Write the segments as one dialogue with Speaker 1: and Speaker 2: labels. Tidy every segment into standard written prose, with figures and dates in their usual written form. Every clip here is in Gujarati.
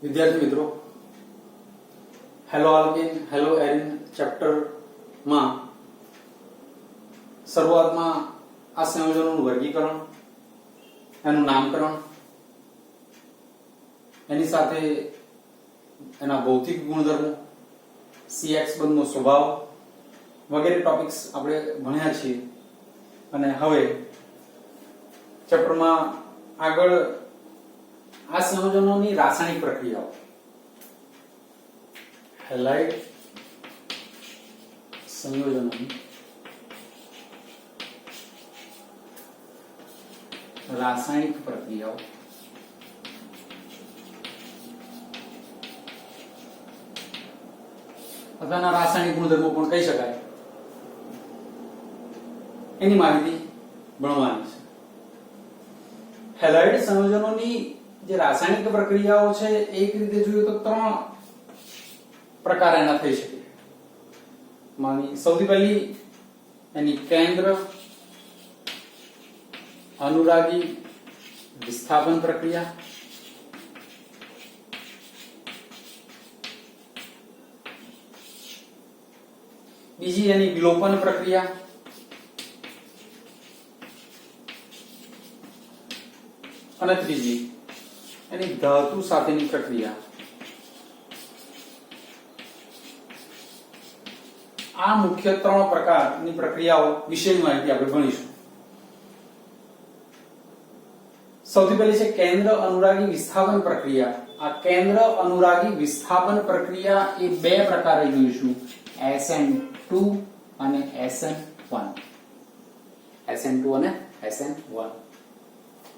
Speaker 1: વિદ્યાર્થી મિત્રો, હેલો આલ્કેન હેલો એરિન ચેપ્ટરમાં શરૂઆતમાં આ સંયોજનોનું વર્ગીકરણ, એનું નામકરણ, એની સાથે એના ભૌતિક ગુણધર્મો, CX બંધનો સ્વભાવ વગેરે ટોપિક્સ આપણે ભણ્યા છીએ. અને હવે ચેપ્ટરમાં આગળ આ સંયોજનોની રાસાયણિક પ્રક્રિયાઓ, હેલાઇડ સંયોજનોની રાસાયણિક પ્રક્રિયાઓ અથવા એના રાસાયણિક ગુણધર્મો પણ કહી શકાય, એની માહિતી ભણવાની છે. હેલાઇડ સંયોજનોની જે રાસાયણિક પ્રક્રિયાઓ છે એક રીતે જોઈએ તો ત્રણ પ્રકાર એના થઈ શકે. સૌથી પહેલી એની કેન્દ્ર અનુરાગી વિસ્થાપન પ્રક્રિયા, બીજી એની વિલોપન પ્રક્રિયા, અને ત્રીજી એની ધાતુ સાથેની પ્રક્રિયા. આ મુખ્ય ત્રણ પ્રકારની પ્રક્રિયાઓ વિશેની માહિતી આપણે ભણીશું. સૌથી પહેલી છે કેન્દ્ર અનુરાગી વિસ્થાપન પ્રક્રિયા. આ કેન્દ્ર અનુરાગી વિસ્થાપન પ્રક્રિયા એ બે પ્રકારે જોઈશું, SN2 અને SN1. SN2 અને SN1.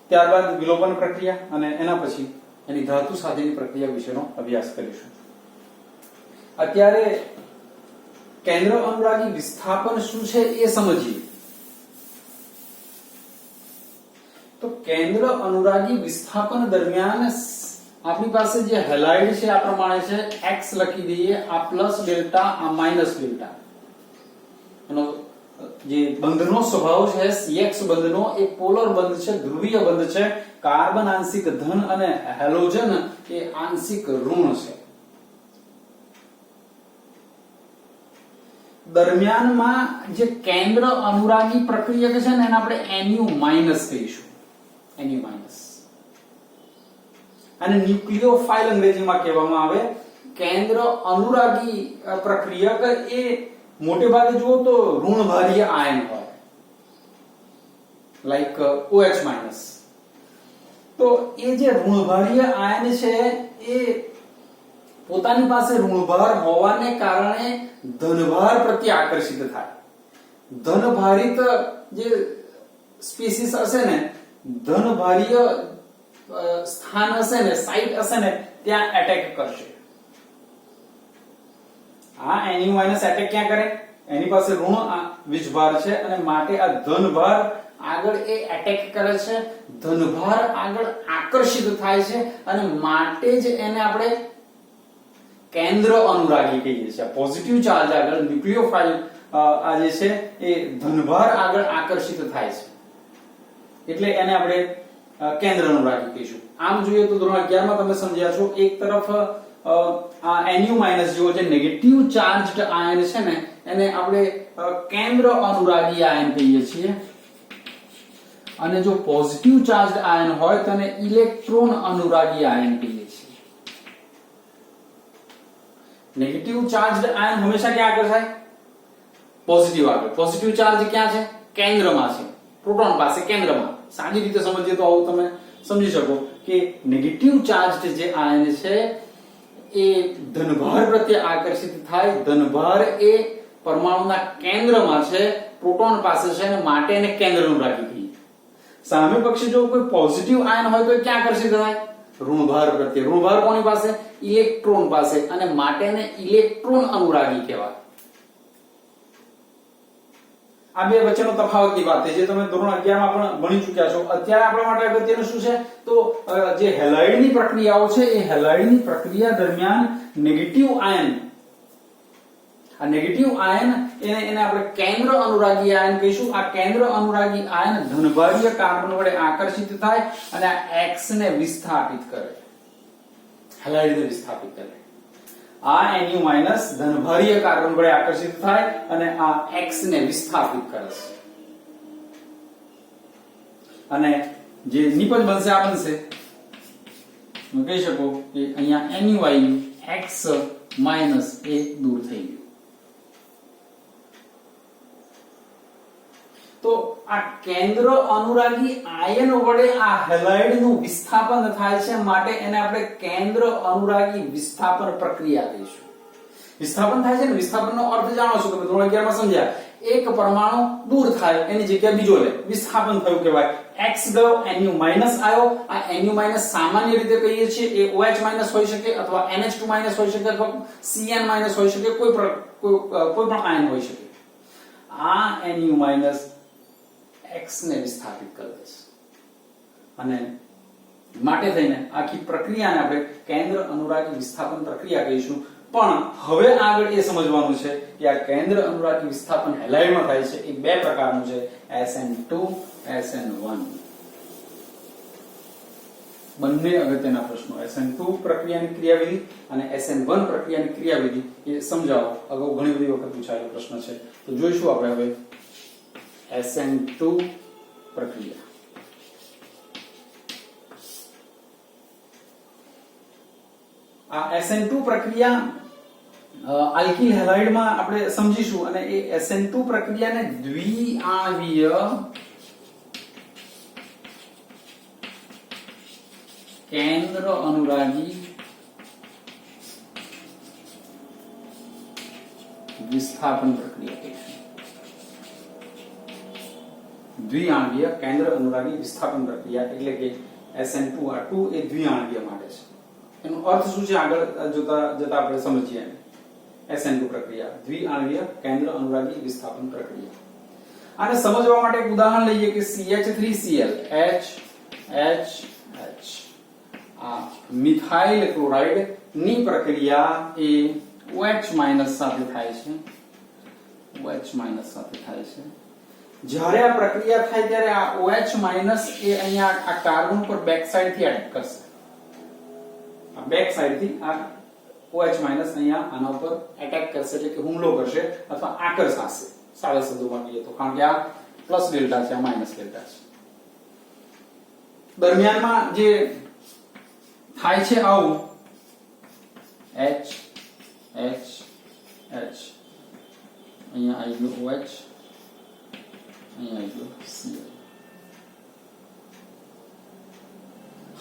Speaker 1: ત્યારબાદ વિલોપન પ્રક્રિયા અને એના પછી એની ધાતુ સાથેની પ્રક્રિયા વિશેનો અભ્યાસ કરીશું. અત્યારે કેન્દ્ર અનુરાગી વિસ્થાપન શું છે એ સમજીએ. તો કેન્દ્ર અનુરાગી વિસ્થાપન દરમિયાન આપણી પાસે જે હેલાઇડ છે આ પ્રમાણે છે, x લખી દઈએ, આ પ્લસ ડેલ્ટા, આ માઇનસ ડેલ્ટા. એનો જે બંધનો સ્વભાવ છે CX બંધનો એ પોલર બંધ છે, ધ્રુવીય બંધ છે. કાર્બન આંશિક ધન અને હેલોજન એ આંશિક ઋણ છે. દરમિયાનમાં જે કેન્દ્ર અનુરાગી પ્રક્રિયા છે ને એને આપણે NU માઇનસ કહીશું. NU minus. અને ન્યુક્લિયોફાઇલ અંગ્રેજીમાં કહેવામાં આવે. કેન્દ્ર અનુરાગી પ્રક્રિયક એ મોટે ભાગે જુઓ તો ઋણભારીય આયન હોય, લાઈક OH માઇનસ. તો એ જે ઋણભારીય આયન છે એ પોતાની પાસે ઋણભાર હોવાને કારણે ધનભાર પ્રત્યે આકર્ષિત થાય. ધનભારિત જે સ્પીસીસ હશે ને, ધનભારીય સ્થાન હશે ને, સાઇટ હશે ને, ત્યાં એટેક કરશે. આ NU માઇનસ એટેક ક્યાં કરે? એની પાસે ઋણ વીજભાર છે અને માટે આ ધનભાર આગળ એ એટેક કરે છે. ધનભાર આગળ આકર્ષિત થાય છે અને માટે જ એને આપણે કેન્દ્ર અનુરાગી કહીએ છીએ. પોઝિટિવ ચાર્જ આગળ ન્યુક્લિયોફાઇલ આ જે છે એ ધનભાર આગળ આકર્ષિત થાય છે, એટલે એને આપણે કેન્દ્ર અનુરાગી કહીશું. આમ જોઈએ તો ધોરણ 11 માં તમે સમજ્યા છો, એક તરફ આ NU માઇનસ જેવો જે નેગેટિવ ચાર્જડ આયન છે ને એને આપણે કેન્દ્ર અનુરાગી આયન કહીએ છીએ, અને જો પોઝિટિવ ચાર્જડ આયન હોય તો એને ઇલેક્ટ્રોન અનુરાગી આયન કહીએ છીએ. નેગેટિવ ચાર્જડ આયન હંમેશા ક્યાં આગળ થાય? પોઝિટિવ આગળ. પોઝિટિવ ચાર્જ ક્યાં છે? કેન્દ્રમાં છે, પ્રોટોન પાસે, કેન્દ્રમાં. સાદી રીતે સમજીએ તો આવું તમે સમજી શકો કે નેગેટિવ ચાર્જડ જે આયન છે એ ધનભાર પ્રત્યે આકર્ષિત થાય. ધનભાર એ પરમાણુના કેન્દ્રમાં છે, પ્રોટોન પાસે છે, અને માટે એને કેન્દ્ર અનુરાગી કહીએ. સામે પક્ષે જો કોઈ પોઝિટિવ આયન હોય તો ક્યાં આકર્ષિત થાય? ઋણભાર પ્રત્યે. ઋણભાર કોની પાસે? ઇલેક્ટ્રોન પાસે, અને માટે એને ઇલેક્ટ્રોન અનુરાગી કહેવાય. આ બે વચ્ચેનો તફાવતની વાત છે જે તમે ધોરણ 11 માં પણ ભણી ચૂક્યા છો. અત્યારે આપણા માટે અગત્યનું શું છે? તો જે હેલાઇડની પ્રક્રિયાઓ છે એ હેલાઇડની પ્રક્રિયા દરમિયાન નેગેટિવ આયન, આ નેગેટિવ આયન એને આપણે કેન્દ્ર અનુરાગી આયન કહીશું. આ કેન્દ્ર અનુરાગી આયન ધનભારીય કાર્બન વડે આકર્ષિત થાય અને આ X ને વિસ્થાપિત કરે. હેલાઇડને વિસ્થાપિત કરે. આ Nu માઇનસ ધનભારીય કાર્બન વડે આકર્ષિત થાય અને આ X ને વિસ્થાપિત કરે છે અને જે નિપજ બનશે આ બનશે. હું કહી શકું કે અહીંયા NuI X માઇનસ એ દૂર થઈ ગયું. તો આ કેન્દ્ર અનુરાગી આયન વડે આ હેલાઇડનું વિસ્થાપન થાય છે, માટે એને આપણે કેન્દ્ર અનુરાગી વિસ્થાપન પ્રક્રિયા કહીશું. વિસ્થાપન થાય છે ને, વિસ્થાપનનો અર્થ જાણો છો તમે, ધોરણ 11 માં સમજ્યા. એક પરમાણુ દૂર થાય એની જગ્યાએ બીજો લે, વિસ્થાપન થયું કહેવાય. X ગયો, Nu માઈનસ આવ્યો. આ Nu માઈનસ સામાન્ય રીતે કહીએ છીએ એ OH માઈનસ હોઈ શકે અથવા NH2 માઈનસ હોઈ શકે અથવા Cn માઈનસ હોઈ શકે, કોઈ પણ આયન હોઈ શકે. આ Nu માઈનસ X ને વિસ્થાપિત કરે છે અને માટે થઈને આખી પ્રક્રિયાને આપણે કેન્દ્ર અનુરાગી વિસ્થાપન પ્રક્રિયા કહીશું. પણ હવે આગળ એ સમજવાનું છે કે આ કેન્દ્ર અનુરાગી વિસ્થાપન હેલાઇડમાં થાય છે એ બે પ્રકારનું છે, SN2 SN1. બંને અગત્યના પ્રશ્નો, SN2 પ્રક્રિયાની ક્રિયાવિધિ અને SN1 પ્રક્રિયાની ક્રિયાવિધિ એ સમજાવો. અગાઉ ઘણી બધી વખત પૂછાયેલો પ્રશ્ન છે, તો જોઈશું આપણે હવે SN2 પ્રક્રિયા. આ SN2 પ્રક્રિયા આલ્કિલ હેલાઇડમાં આપણે સમજીશું અને એ SN2 પ્રક્રિયાને દ્વિઆણવીય કેન્દ્ર અનુરાગી વિસ્થાપન પ્રક્રિયા કહીશું. દ્વિઆણવીય કેન્દ્ર અનુરાગી વિસ્થાપન પ્રક્રિયા એટલે કે SN2 આ 2 એ દ્વિઆણવીય માટે છે. એનો અર્થ શું છે આગળ જોતા આપણે સમજીએ. SN2 પ્રક્રિયા દ્વિઆણવીય કેન્દ્ર અનુરાગી વિસ્થાપન પ્રક્રિયા. આને સમજવા માટે એક ઉદાહરણ લઈએ કે CH3Cl H આ મિથાઇલ ક્લોરાઇડ ની પ્રક્રિયા એ OH માઈનસ સાથે થાય છે. OH માઈનસ સાથે થાય છે. જ્યારે આ પ્રક્રિયા થાય ત્યારે આ OH માઈનસ એ અહીંયા આ કાર્બન પર બેક સાઈડ થી એટેક કરશે. આ બેક સાઈડ થી આ OH માઈનસ અહીંયા આના ઉપર એટેક કરશે, એટલે કે હુમલો કરશે અથવા આકર્ષાશે. સારા શબ્દોમાં કહીએ તો, કારણ કે આ પ્લસ ડેલ્ટા છે, આ માઈનસ ડેલ્ટા છે. દરમિયાનમાં જે થાય છે આવું H અહીંયા આવી ગયો OH, અહીંયા આવી ગયો Cl.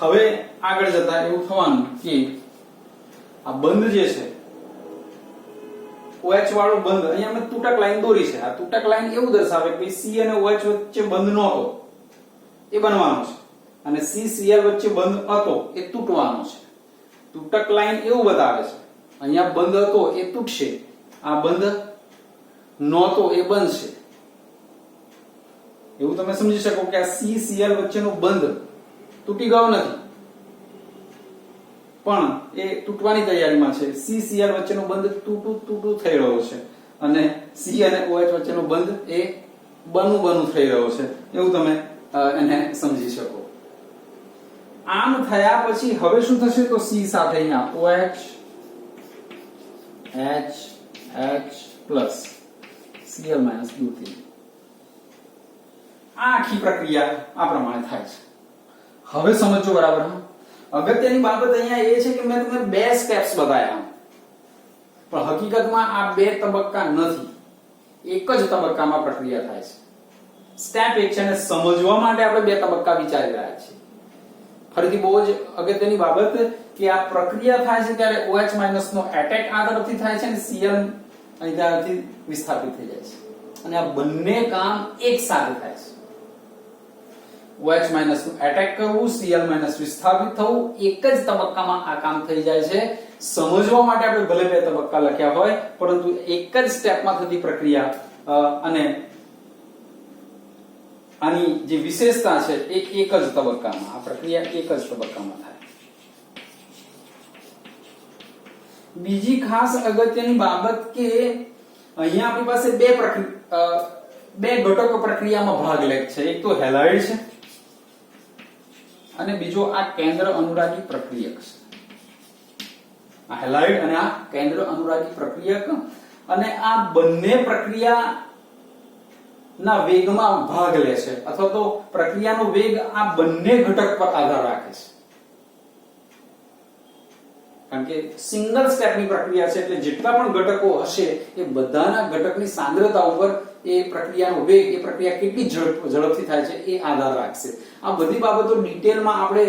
Speaker 1: હવે આગળ જતા એવું થવાનું કે આ બંધ જે છે OH વાળો બંધ, અહીંયા મેં તૂટક લાઈન દોરી છે. આ તૂટક લાઈન એવું દર્શાવે કે C અને OH વચ્ચે બંધ નહોતો એ બનવાનો છે અને CCl વચ્ચે બંધ હતો એ તૂટવાનો છે. તૂટક લાઈન એવું બતાવે છે, અહીંયા બંધ હતો એ તૂટશે, આ બંધ નહોતો એ બનશે. એવું તમે સમજી શકો કે આ CCl વચ્ચેનો બંધ તૂટી ગયો નથી, પણ એ તૂટવાની તૈયારીમાં છે. CCl વચ્ચેનો બંધ તૂટું થઈ રહ્યો છે અને C અને OH વચ્ચેનો બંધ એ બનું થઈ રહ્યો છે. એવું તમે એને સમજી શકો. આમ થયા પછી હવે શું થશે તો C સાથે અહીંયા OH H plus Cl minus દૂર થઈ. આ આખી પ્રક્રિયા આ પ્રમાણે થાય છે. હવે સમજો બરાબર. અગત્યની બાબત અહીંયા એ છે કે મેં તમને બે સ્ટેપ્સ બતાવ્યા, પણ હકીકતમાં આ બે તબક્કા નથી, એક જ તબક્કામાં પ્રક્રિયા થાય છે. સ્ટેપ એક છે અને સમજવા માટે આપણે બે તબક્કા વિચારી રહ્યા છીએ. ફરીથી બહુ જ અગત્યની બાબત કે આ પ્રક્રિયા થાય છે ત્યારે OH માઈનસ નો એટેક આ તરફથી થાય છે અને Cl અહીં ત્યાંથી વિસ્થાપિત થઈ જાય છે અને આ બંને કામ એક સાથે થાય છે. OH માઈનસ નું એટેક કરવું, Cl માઈનસ વિસ્થાપિત થવું, એક જ તબક્કામાં આ કામ થઈ જાય છે. સમજવા માટે આપણે ભલે બે તબક્કા લખ્યા હોય, પરંતુ એક જ સ્ટેપમાં થતી પ્રક્રિયા અને આની જે વિશેષતા છે એ એક જ તબક્કામાં, આ પ્રક્રિયા એક જ તબક્કામાં થાય. બીજી ખાસ અગત્યની બાબત કે અહીંયા આપણી પાસે બે ઘટકો પ્રક્રિયામાં ભાગ લે છે. એક તો હેલાઇડ છે અને બીજો આ કેન્દ્ર અનુરાગી પ્રક્રિયક છે. આ હેલાઇડ અને આ કેન્દ્ર અનુરાગી પ્રક્રિયક, અને આ બંને પ્રક્રિયા ના વેગમાં ભાગ લે છે, અથવા તો પ્રક્રિયાનો વેગ આ બંને ઘટક પર આધાર રાખે છે. કારણ કે સિંગલ સ્ટેપની પ્રક્રિયા છે એટલે જેટલા પણ ઘટકો હશે એ બધાના ઘટકની સાંદ્રતા ઉપર એ પ્રક્રિયાનો વેગ, એ પ્રક્રિયા કેટલી ઝડપથી થાય છે એ આધાર રાખશે. આ બધી બાબતો ડિટેલમાં આપણે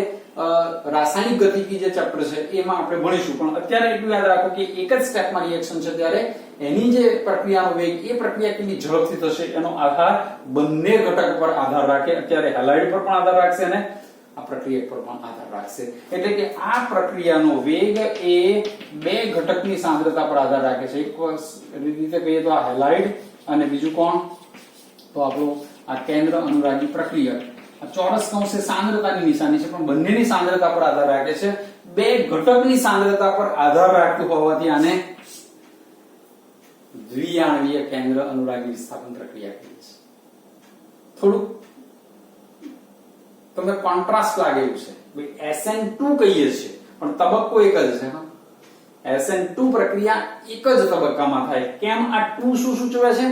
Speaker 1: રાસાયણિક ગતિકી જે ચેપ્ટર છે એમાં આપણે ભણીશું, પણ અત્યારે એટલું યાદ રાખો કે એક જ સ્ટેપમાં રિએક્શન છે ત્યારે એની જે પ્રક્રિયાનો વેગ, એ પ્રક્રિયા કેટલી ઝડપથી થશે એનો આધાર બંને ઘટક પર આધાર રાખે. અત્યારે હેલાઇડ પર પણ આધાર રાખશે અને આ પ્રક્રિયા પર પણ આધાર રાખશે. એટલે કે આ પ્રક્રિયાનો વેગ એ બે ઘટકની સાંદ્રતા પર આધાર રાખે છે. એક રીતે કહીએ તો આ હેલાઇડ અને બીજું કોણ, તો આપણું આ કેન્દ્ર અનુરાગી પ્રક્રિયક. આ ચોરસ કૌંસ એ સાંદ્રતાની નિશાની છે, પણ બંનેની સાંદ્રતા પર આધાર રાખે છે. બે ઘટકની સાંદ્રતા પર આધાર રાખતું હોવાથી આને દ્વિઆણવીય કેન્દ્ર અનુરાગી વિસ્થાપન પ્રક્રિયા કહીએ છીએ. થોડું તમને કોન્ટ્રાસ્ટ લાગે એવું છે. SN2 કહીએ છીએ પણ તબક્કો એક જ છે. SN2 પ્રક્રિયા એક જ તબક્કામાં થાય. કેમ? આ 2 શું સૂચવે છે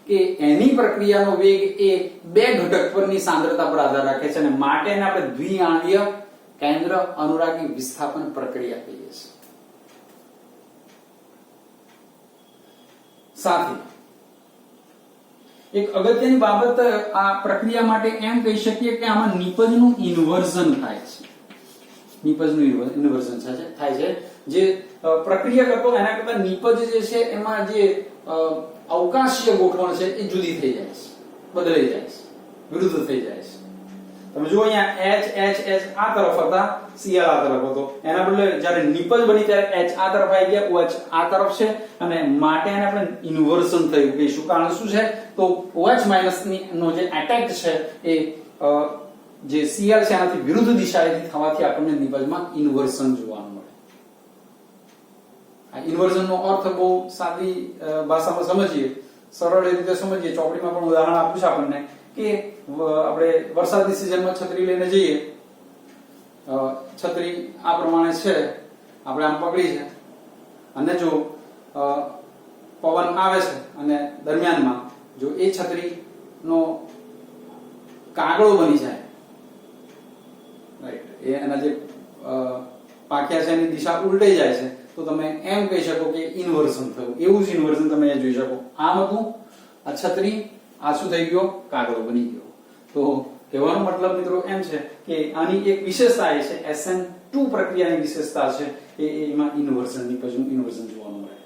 Speaker 1: કે એની પ્રક્રિયાનો વેગ એ બે ઘટક પરની સાંદ્રતા પર આધાર રાખે છે, અને માટે એને આપણે દ્વિઆણવીય કેન્દ્ર અનુરાગી વિસ્થાપન પ્રક્રિયા કહીએ છીએ. સાથે એક અગત્યની બાબત આ પ્રક્રિયા માટે એમ કહી શકીએ કે આમાં નિપજનું ઇન્વર્ઝન થાય છે. નિપજનું ઇન્વર્ઝન થાય છે. જે પ્રક્રિયા હતો એના કરતા નિપજ જે છે એમાં જે અવકાશીય ગોઠવણ છે એ જુદી થઈ જાય છે, બદલાઈ જાય છે, વિરુદ્ધ થઈ જાય છે. તમે જુઓ અહીંયા H આ તરફ હતા, Cl આ તરફ હતો. એના બદલે જ્યારે નિપજ બની ત્યારે H આ તરફ આવી ગયા, OH આ તરફ છે, અને માટે એને આપણે ઇન્વર્ઝન થયું કહીશું. કારણ શું છે? તો OH માઈનસ નો જે એટેક છે એ જે Cl છે એનાથી વિરુદ્ધ દિશાએથી થવાથી આપણને નિપજમાં ઇન્વર્ઝન જોવાનું મળે. આ ઇન્વર્ઝન નો અર્થ બહુ સાદી ભાષામાં સમજીએ, સરળ રીતે સમજીએ, ચોપડીમાં પણ ઉદાહરણ આપ્યું છે આપણને કે આપણે વરસાદની સિઝનમાં છત્રી લઈને જઈએ. છત્રી આ પ્રમાણે છે, આપણે આમ પકડી છે, અને જો પવન આવે છે અને દરમિયાનમાં જો એ છત્રીનો કાગળો બની જાય, રાઈટ, એ એના જે પાંખિયા છે એની દિશા ઉલટાઈ જાય છે, તો તમે એમ કહી શકો કે ઇન્વર્ઝન થયું. એવું જ ઇન્વર્ઝન તમે અહીંયા જોઈ શકો. આમ હતું આ છત્રી, આ શું થઈ ગયો? કાગળો બની ગયો. તો કહેવાનો મતલબ મિત્રો એમ છે કે આની એક વિશેષતા એ છે, SN2 પ્રક્રિયાની વિશેષતા છે કે એમાં ઇન્વર્ઝન, નિપજનું ઇન્વર્ઝન જોવાનું મળે.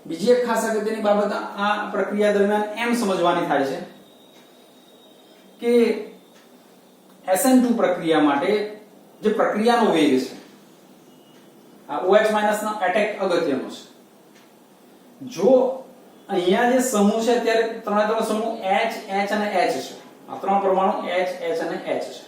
Speaker 1: બીજી એક ખાસ અગત્યની બાબત આ પ્રક્રિયા દરમિયાન એમ સમજવાની થાય છે કે SN2 પ્રક્રિયા માટે જે પ્રક્રિયાનો વેગ છે, આ OH માઈનસ નો એટેક અગત્યનો છે. જો અહીંયા જે સમૂહ છે ત્યારે ત્રણે સમૂહ H અને H છે. આ ત્રણ પરમાણુ H અને H છે.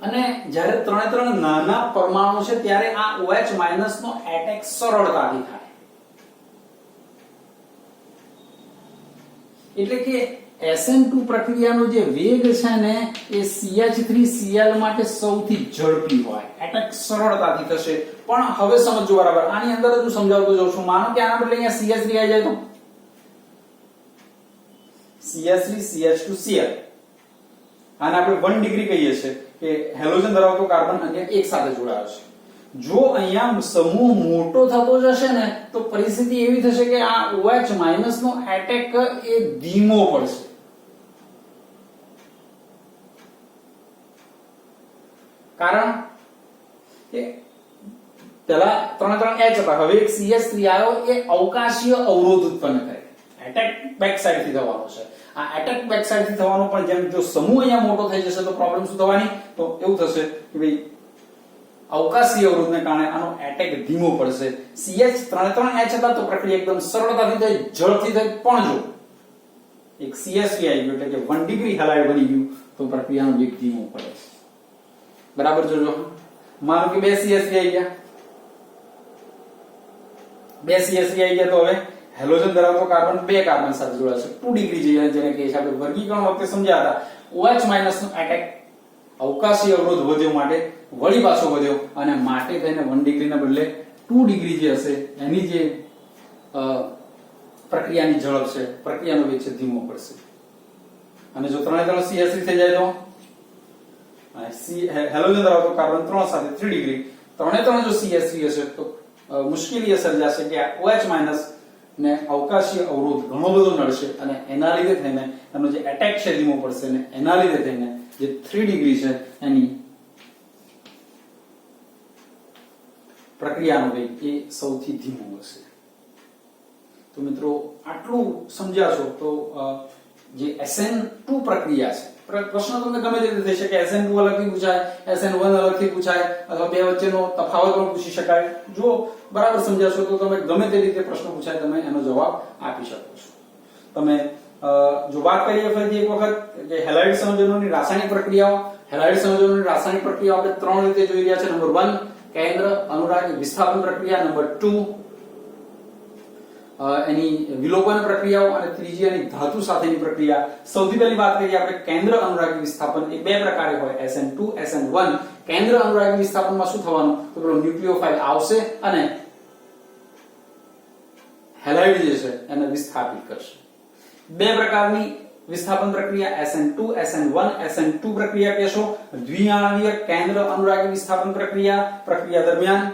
Speaker 1: અને જ્યારે ત્રણે નાના પરમાણુ છે ત્યારે આ OH માઈનસ નો એટેક સરળતાથી થાય. એટલે કે SN2 પ્રક્રિયાનો જે વેગ છે ને એ CH3Cl માટે સૌથી ઝડપી હોય, એટેક સરળતાથી થશે. પણ હવે સમજો બરાબર, આની અંદર જ હું સમજાવતો જાઉં છું. માનો કે આના બદલે અહીંયા CH3 આવી જાય તો CH3CH2Cl, આને આપણે 1 ડિગ્રી કહીએ છીએ કે હેલોજન ધરાવતો કાર્બન અહીંયા એક સાથે જોડાયો છે. જો અહીંયા સમૂહ મોટો થતો જશે ને તો પરિસ્થિતિ એવી થશે કે આ OH માઈનસ નો એટેક એ ધીમો પડશે. કારણ કે પેલા ત્રણ H હતા, હવે એક CH3 આવ્યો, એ અવકાશીય અવરોધ ઉત્પન્ન કરે. એટેક બેક સાઈડ થી થવાનો છે. આ એટેક બેક સાઈડ થી થવાનો, પણ જેમ જો સમૂહ અહીંયા મોટો થઈ જશે તો પ્રોબ્લેમ શું થવાની? તો એવું થશે કે ભાઈ અવકાશીય અવરોધને કારણે આનો એટેક ધીમો પડશે. ત્રણ H હતા તો પ્રક્રિયા એકદમ સરળતાથી થઈ, ઝડપથી થઈ. પણ જો એક CH3 આવી ગયું એટલે કે 1 ડિગ્રી હેલાઇડ બની ગયું તો પ્રક્રિયાનો વેગ ધીમો પડે છે. બરાબર જોજો. માનો કે 2 CH3 આવી ગયા, 2 CH3 આવી ગયા, તો હવે હેલોજન ધરાવતો કાર્બન 2 કાર્બન સાથે જોડાશે. 2 ડિગ્રી જેને કહીએ છીએ આપણે વર્ગીકરણ વખતે સમજ્યા હતા. OH માઈનસ નો એટેક અવકાશી અવરોધ વધ્યો માટે વળી પાછો વધ્યો અને માટે થઈને 1 ડિગ્રીના બદલે 2 ડિગ્રી જે હશે એની જે પ્રક્રિયાની ઝડપ છે, પ્રક્રિયાનો વેગ છે, ધીમો પડશે. અને જો 3 CH3 થઈ જાય તો હેલોજન ધરાવતો કાર્બન 3 સાથે 3 ડિગ્રી 3 જો CH3 હશે તો મુશ્કેલી સર્જાશે કે આ OH- ને અવકાશી અવરોધ ઘણો બધો નડશે અને એના લીધે થઈને એનો જે એટેક છે ધીમો પડશે અને એના લીધે થઈને જે 3 ડિગ્રી છે એની પ્રક્રિયાનો વેગ એ સૌથી ધીમો હશે. તો મિત્રો આટલું સમજ્યા છો તો જે SN2 પ્રક્રિયા છે, પ્રશ્ન તમને ગમે તે રીતે થઈ શકે, SN2 અલગથી પૂછાય, SN1 અલગથી પૂછાય અથવા બે વચ્ચેનો તફાવત પણ પૂછી શકાય. જો બરાબર સમજ્યા છો તો તમે ગમે તે રીતે પ્રશ્ન પૂછાય તમે એનો જવાબ આપી શકો છો. તમે જો વાત કરીએ ફરીથી એક વખત કે હેલાઇડ સંયોજનોની રાસાયણિક પ્રક્રિયાઓ, હેલાઇડ સંયોજનોની રાસાયણિક પ્રક્રિયાઓ આપણે 3 રીતે જોઈ રહ્યા છે. નંબર 1 કેન્દ્ર અનુરાગ વિસ્થાપન પ્રક્રિયા, નંબર 2 એની વિલોપન પ્રક્રિયાઓ અને ત્રીજી એની ધાતુ સાથેની પ્રક્રિયા. સૌથી પહેલી વાત કરીએ આપણે કેન્દ્ર અનુરાગી વિસ્થાપન. એ બે પ્રકારે હોય, SN2 SN1. કેન્દ્ર અનુરાગી વિસ્થાપનમાં શું થવાનું તો પેલો ન્યુક્લિયોફાઇલ આવશે અને હેલાઇડ જે છે એને વિસ્થાપિત કરશે. બે પ્રકારની વિસ્થાપન પ્રક્રિયા SN2 SN1. SN2 પ્રક્રિયા કહેશો દ્વિઆણવીય કેન્દ્ર અનુરાગી વિસ્થાપન પ્રક્રિયા દરમિયાન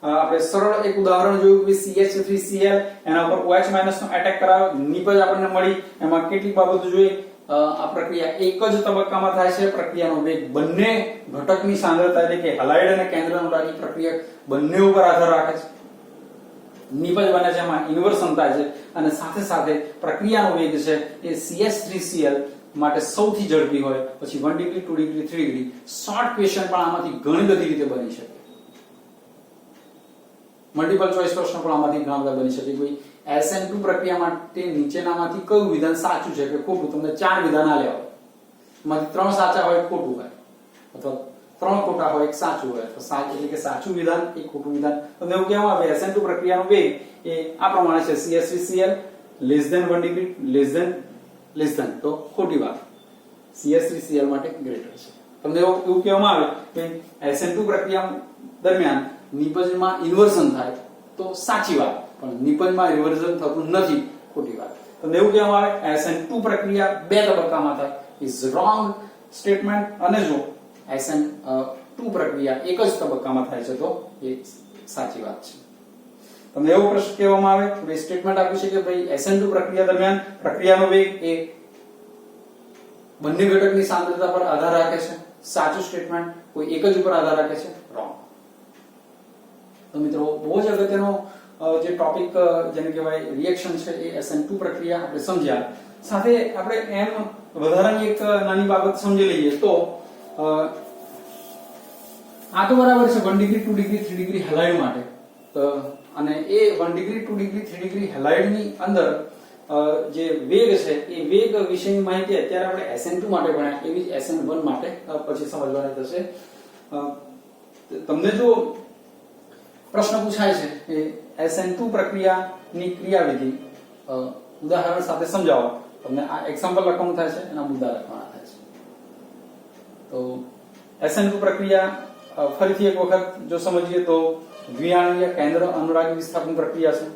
Speaker 1: આપણે સરળ એક ઉદાહરણ જોયું કે CH3Cl એના ઉપર OH- નો એટેક કરાયો, નિપજ આપણને મળી. એમાં કેટલીક બાબતો જોઈ. આ પ્રક્રિયા એક જ તબક્કામાં થાય છે. પ્રક્રિયાનો વેગ બંને ઘટકની સાંદ્રતા એટલે કે હેલાઇડ અને કેન્દ્ર અનુરાગી પ્રક્રિયા બંને ઉપર આધાર રાખે છે. નિપજ બને છે, એમાં ઇન્વર્સન થાય છે અને સાથે સાથે પ્રક્રિયાનો વેગ છે એ CH3Cl માટે સૌથી ઝડપી હોય. પછી 1 degree 2 degree 3 degree. Short question પણ આમાંથી ઘણી બધી રીતે બની શકે. મલ્ટીપલ ચોઇસ પ્રશ્નો પણ આમાંથી ઘણા બધા બની શકે. કોઈ SN2 પ્રક્રિયા માટે નીચેનામાંથી કયું વિધાન સાચું છે કે ખોટું? તમને 4 વિધાન આલ્યા હોય, એમાંથી 3 સાચા હોય, ખોટું હોય, અથવા 3 ખોટા હોય, એક સાચું હોય. તો એટલે કે સાચું વિધાન, એક ખોટું વિધાન. તમને એવું કહેવામાં આવે SN2 પ્રક્રિયાનો વેગ એ આ પ્રમાણે છે CH3Cl < 1 ડિગ્રી < તો ખોટી વાત, CH3Cl માટે ગ્રેટર છે. તમને એવું કહેવામાં આવે કે SN2 પ્રક્રિયા દરમિયાન નિપજમાં ઇન્વર્ઝન થાય તો સાચી વાત, પણ નિપજમાં ઇન્વર્ઝન થતું નથી, ખોટી વાત. તમને એવું કહેવામાં આવે SN2 પ્રક્રિયા 2 તબક્કામાં થાય, ઇઝ રોંગ સ્ટેટમેન્ટ. અને જો SN2 પ્રક્રિયા એક જ તબક્કામાં થાય છે તો એ સાચી વાત છે. તમને એવો પ્રશ્ન કહેવામાં આવે કે સ્ટેટમેન્ટ આપ્યું છે કે ભાઈ SN2 પ્રક્રિયા દરમિયાન પ્રક્રિયાનો વેગ એ બંને ઘટકની સાંદ્રતા પર આધાર રાખે છે. સાચું સ્ટેટમેન્ટ. કોઈ એક જ ઉપર આધાર રાખે છે, રોંગ. તો મિત્રો બહુ જ અગત્યનો જે ટોપિક જેને કહેવાય રિએક્શન છે એ SN2 પ્રક્રિયા આપણે સમજ્યા. સાથે આપણે એમ વધારાની એક નાની બાબત સમજી લઈએ તો આ તો બરાબર છે 1 ડિગ્રી 2 ડિગ્રી 3 ડિગ્રી હેલાઇડ માટે, અને એ 1 ડિગ્રી 2 ડિગ્રી 3 ડિગ્રી હેલાઇડની અંદર જે વેગ છે એ વેગ વિશેની માહિતી અત્યારે આપણે SN2 માટે ભણ્યા, એવી જ SN1 માટે પછી સમજવાની થશે. તમને જો પ્રશ્ન પૂછાય છે કે SN2 પ્રક્રિયાની ક્રિયાવિધિ ઉદાહરણ સાથે સમજાવો, તમને આ એક્ઝામ્પલ લખવાનું થાય છે, એના મુદ્દા લખવાના થાય છે. તો SN2 પ્રક્રિયા ફરીથી એક વખત જો સમજીએ તો દ્વિઆણવીય કેન્દ્ર અનુરાગી વિસ્થાપન પ્રક્રિયા છે.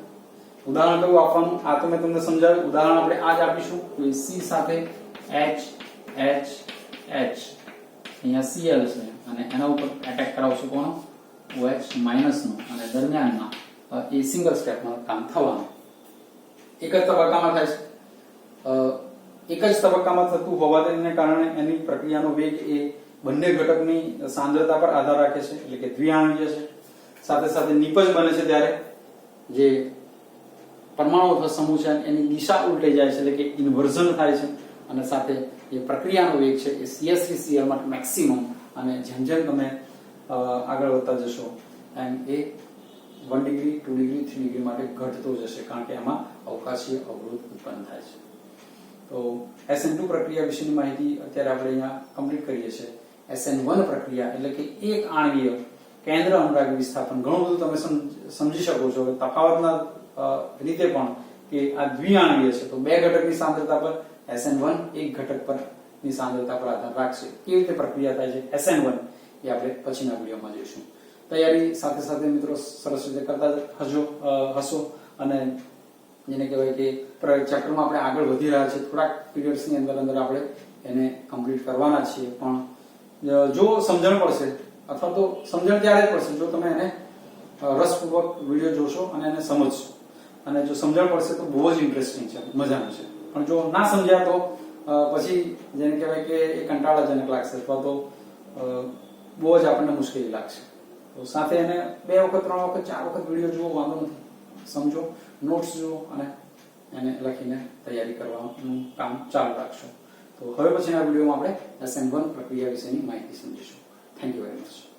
Speaker 1: ઉદાહરણ કયું આપવાનું આ તો મેં તમને સમજાવ્યું. ઉદાહરણ આપણે આ જ આપીશું. C સાથે H અહીંયા Cl છે અને એના ઉપર એટેક કરાવશું કોનો? OH- નો, અને દરમિયાનમાં એ સિંગલ સ્ટેપમાં કામ થવાનું. એક જ તબક્કામાં થાય છે. એક જ તબક્કામાં થતું હોવાને કારણે એની પ્રક્રિયાનો વેગ એ બંને ઘટકની સાંદ્રતા પર આધાર રાખે છે, એટલે કે દ્વિઆણવીય છે. સાથે સાથે નિપજ બને છે ત્યારે જે પરમાણુ અથવા સમૂહ છે એની દિશા ઉલટાઈ જાય છે, એટલે કે ઇન્વર્ઝન થાય છે. અને સાથે જે પ્રક્રિયાનો વેગ છે એ CH3Cl માટે મેક્સિમમ, અને જેમ જેમ તમે આગળ વધતા જશો એમ એ 1 ડિગ્રી 2 ડિગ્રી 3 ડિગ્રી માટે ઘટતો જશે, કારણ કે એમાં અવકાશીય અવરોધ ઉત્પન્ન થાય છે. તો SN2 પ્રક્રિયા વિશેની માહિતી અત્યારે આપણે અહીંયા કમ્પ્લીટ કરીએ છીએ. SN1 પ્રક્રિયા એટલે કે એક આણવીય કેન્દ્ર અનુરાગી વિસ્થાપન. ઘણું બધું તમે સમજી શકો છો તફાવતના રીતે પણ કે આ દ્વિઆણવીય છે તો બે ઘટકની સાંદ્રતા પર, SN1 એક ઘટક પર ની સાંદ્રતા પર આધાર રાખશે. કેવી રીતે પ્રક્રિયા થાય છે SN1 એ આપણે પછીના વિડીયોમાં જોઈશું. તૈયારી સાથે સાથે મિત્રો સરસ રીતે કરતા હશો અને જેને કહેવાય કે ચેપ્ટરમાં આપણે આગળ વધી રહ્યા છીએ. થોડાક પીરિયડ્સની અંદર આપણે એને કમ્પ્લીટ કરવાના છીએ. પણ જો સમજણ પડશે અથવા તો સમજણ ત્યારે જ પડશે જો તમે એને રસપૂર્વક વિડીયો જોશો અને એને સમજશો. અને જો સમજણ પડશે તો બહુ જ ઇન્ટરેસ્ટિંગ છે, મજાનું છે. પણ જો ના સમજ્યા તો પછી જેને કહેવાય કે એ કંટાળાજનક લાગશે અથવા તો બહુ જ આપણને મુશ્કેલી લાગશે. તો સાથે એને 2 વખત 3 વખત 4 વખત વિડીયો જુઓ, વાંધો નથી. સમજો, નોટ્સ જુઓ અને એને લખીને તૈયારી કરવાનું કામ ચાલુ રાખશો. તો હવે પછીના વિડીયોમાં આપણે SN1 પ્રક્રિયા વિશેની માહિતી સમજીશું. Thank you very much.